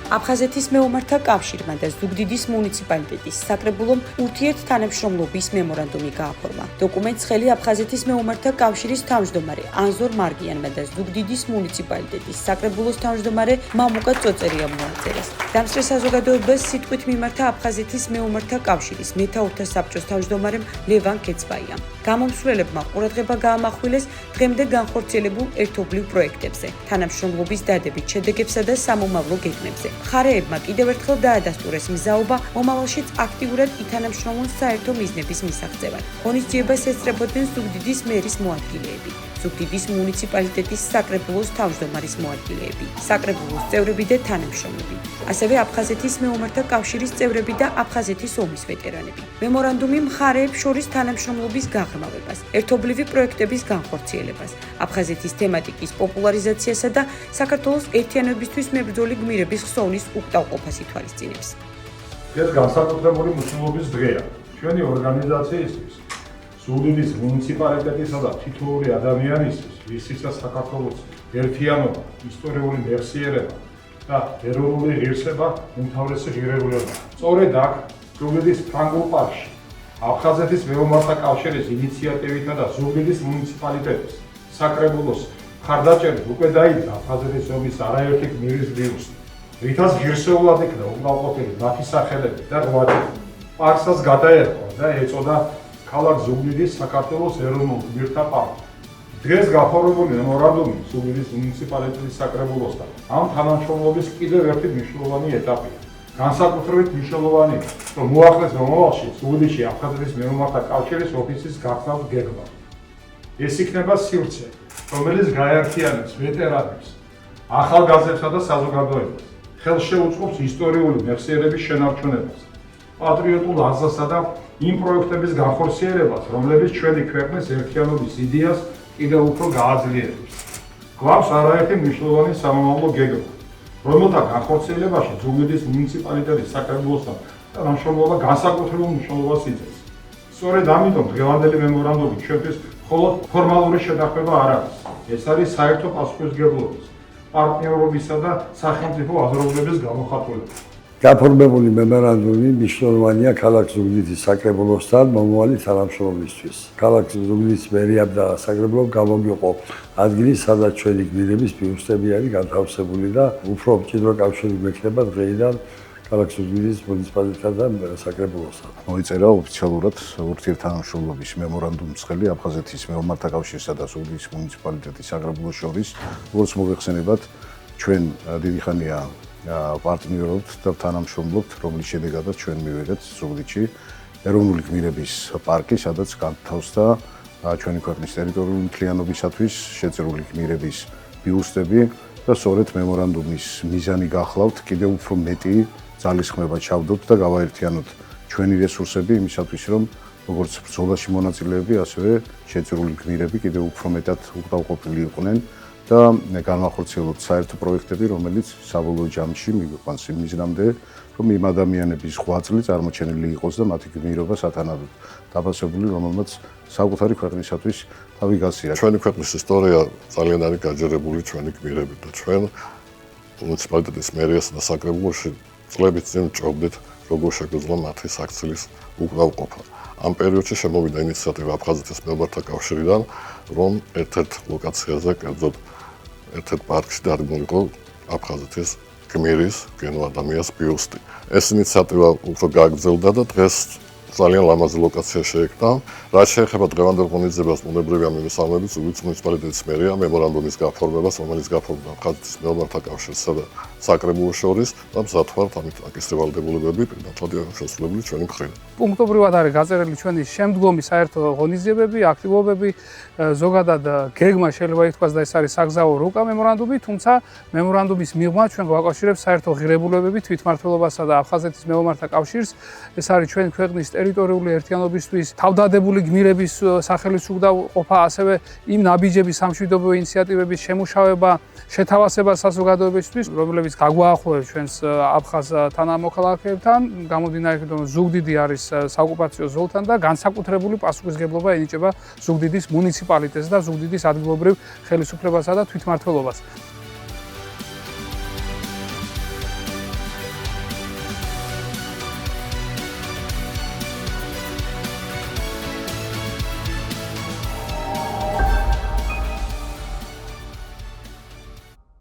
აფხაზეთის მეომართა კავშირმა და ზუგდიდის მუნიციპალიტეტის საკრებულომ ურთიერთთანამშრომლობის მემორანდუმი გააფორმა. დოკუმენტს ხელი აფხაზეთის მეომართა კავშირის თავმჯდომარე ანზორ მარგიანმა და ზუგდიდის მუნიციპალიტეტის საკრებულოს თავმჯდომარე მამუკა წოწერიამ მოაწერეს. დამსწრე საზოგადოებას სიტყვით მიმართა აფხაზეთის მეომართა კავშირის მეთაურთა საბჭოს თავმჯდომარემ ლევან კეცბაიამ. გამომსვლელებმა ყურადღება გაამახვილეს დღემდე განხორციელებულ ერთობლივ პროექტებზე, თანამშრომლობის დადებით შედეგებსა და სამომავლო გეგმებზე. მხარეებმა კიდევ ერთხელ დაადასტურეს მზაობა მომავალშიც აქტიურად ითანამშრომლონ საერთო მიზნების მისაღწევად. ღონისძიებას ესწრებოდნენ ზუგდიდის მერის მოადგილეები, ზუგდიდის მუნიციპალიტეტის საკრებულოს თავმჯდომარის მოადგილეები, საკრებულოს წევრები და თანამშრომლები, ასევე აფხაზეთის მეომართა კავშირის წევრები და აფხაზეთის ომის ვეტერანები. მემორანდუმი მხარეებს შორის თანამშრომლობის გაღრმავებას, ერთობლივი პროექტების განხორციელებას, აფხაზეთის თემატიკის პოპულარიზაციასა და საქართველოს ერთიანობისთვის მებრძოლი გმირების ხსოვნის უკტავყოფას ითვალისწინებს. ეს განსაკუთრებული მნიშვნელობის დღეა ჩვენი ორგანიზაციისთვის, ზუგდიდის მუნიციპალიტეტისა და თითოეული ადამიანისთვის, ვისისა საქართველოს ერთიანობა, ისტორიული მეხსიერება და ეროვნული ღირსება უმთავრესი ღირებულებაა. სწორედ აქ, ზუგდიდის ფრანგულ პარკში, აფხაზეთის მეომართა კავშირის ინიციატივითა და ზუგდიდის მუნიციპალიტეტის საკრებულოს მხარდაჭერით უკვე დაიდგა აფხაზეთის ომის არაერთი გმირის ბიუსტი, რითაც ღირსეულად იქნა უკმაყოფილი მათი სახელები და რვაჯერ. პარკსაც გადაერქვა და ეწოდა ქალაქ ზუგდიდის საქართველოს ეროვნულ გმირთა პარკი. დღეს გაფორმებული მემორანდუმი ზუგდიდის მუნიციპალიტეტის საკრებულოსთან ამ თანამშრომლობის კიდევ ერთი მნიშვნელოვანი ეტაპია. განსაკუთრებით მნიშვნელოვანია, რომ მოახლეს მომავალში ზუგდიდში აფხაზეთის მეომართა კავშირის ოფისის გახსნას გეგმა. ეს იქნება სივრცე, რომელიც გაერთიანებს ვეტერანებს, ახალგაზრდებსა და საზოგადოებას, ხელს შეუწყობს ისტორიული მეხსიერების შენარჩუნებას, პატრიოტულ აზრსა და იმ პროექტების განხორციელებას, რომლებიც ჩვენი ქვეყნის ერთიანობის იდეას კიდევ უფრო გააძლიერებს. გვაქვს არაერთი მნიშვნელოვანი სამომავლო გეგმა, რომელთა განხორციელებაში ზუგდიდის მუნიციპალიტეტის საკრებულოსთან თანამშრომლობა განსაკუთრებულ მნიშვნელობას იძლევა. სწორედ ამიტომ დღევანდელი მემორანდუმი ჩვენთვის მხოლოდ ფორმალური შეთანხმება არ არის. ეს არის საერთო პასუხისმგებლობის, პარტნიორობისა და სახელმწიფო აზროვნების გამოხატულება. გაფორმებული მემორანდუმი მნიშვნელოვანია ქალაქ ზუგდიდის საკრებულოსთან მომავალი თანამშრომლობისთვის. ქალაქ ზუგდიდის მერიამ და საკრებულომ გამოგიყო ადგილი, სადაც ჩვენი გმირების ბიუსტები არის განთავსებული და უფრო მჭიდრო კავშირი მექნება დღეიდან ქალაქ ზუგდიდის მუნიციპალიტეტთან და საკრებულოსთან. მოიწერა ოფიციალურად ურთიერთთანამშრომლობის მემორანდუმის ხელი აფხაზეთის მეომართა კავშირსა და ზუგდიდის მუნიციპალიტეტის საკრებულოს შორის, როგორც მოგეხსენებათ, ჩვენ დიდი ხანია პარტნიორობთ და თანამშრომლობთ, რომლის შედეგადაც ჩვენ მივიღეთ ზუგდიდში ეროვნული გმირების პარკი, სადაც განთავსდა ჩვენი ქვეყნის ტერიტორიული მთლიანობისათვის შეწირული გმირების ბიუსტები და სწორედ მემორანდუმის მიზანი გახლავთ კიდევ უფრო მეტი ძალისხმევა ჩავდოთ და გავაერთიანოთ ჩვენი რესურსები იმისათვის, რომ როგორც ბრძოლაში მონაწილეები, ასევე შეწირული გმირები კიდევ უფრო მეტად უკმაყოფილო იყვნენ და განახორციელოთ საერთო პროექტები, რომელიც საბოლოო ჯამში მიგვიყვანს იმ მიზნამდე, რომ იმ ადამიანების ღვაწლი წარმოჩენილი იყოს და მათი გმირობა სათანადოდ დაფასებული, რომელმაც საკუთარი ქვეყნისათვის თავი გასცია. ჩვენი ქვეყნის ისტორია ძალიან არის გაჯერებული ჩვენი გმირებით და ჩვენ მუნიციპალიტეტის მერიასა და საკრებულოში წლებით წინ ვჭრობდით, როგორ შეგვეძლო მათი საქცილის უკმაყოფილება. ამ პერიოდში შემოვიდა ინიციატივა აფხაზეთის მეომართა კავშირიდან, რომ ერთ-ერთ ლოკაციაზე, კერძოდ ერთ-ერთ პარკში დადგმულიყო აფხაზეთის გმირის გენო ადამიანის ბიუსტი. ეს ინიციატივა უფრო გაგრძელდა და დღეს ძალიან ლამაზი ლოკაცია შეექმნა. რაც შეეხება დღევანდელ ღონისძიებას, ბუნებრივია მიმოსავლებით ზუგდიდის მუნიციპალიტეტის მერია მემორანდუმის გაფორმებას, რომელიც გაფორმდა აფხაზეთის მეომართა კავშირსა და საკრებულოს შორის და მზად ვართ ამით აკისრი ვალდებულებები პირდაპირ შესრულებული ჩვენი მხრიდან. პუნქტობრივად არის გაწერილი ჩვენი შემდგომი საერთო ღონისძიებები, აქტივობები, ზოგადად გეგმა შეიძლება ითქვას და ეს არის საგზაო რუკა მემორანდუმი, თუმცა მემორანდუმის მიღმა ჩვენ გვაკავშირებს საერთო ღირებულებები თვითმმართველობასა და აფხაზეთის მეომართა კავშირს. ეს არის ჩვენი ქვეყნის ტერიტორიული ერთიანობისთვის თავდადებული გმირების სახელის უკმაყოფილება, ასევე იმ ნაბიჯების სამშვიდობო ინიციატივების შემუშავება, შეთავაზება საზოგადოებისთვის, რომლებიც გაგვაახლოებს ჩვენს აფხაზ თანამოქალაქეებთან, გამომდინარე რომ ზუგდიდი არის საოკუპაციო ზოლთან და განსაკუთრებული პასუხისმგებლობა ენიჭება ზუგდიდის მუნიციპალიტეტს და ზუგდიდის ადგილობრივ ხელისუფლებასა და თვითმმართველობას.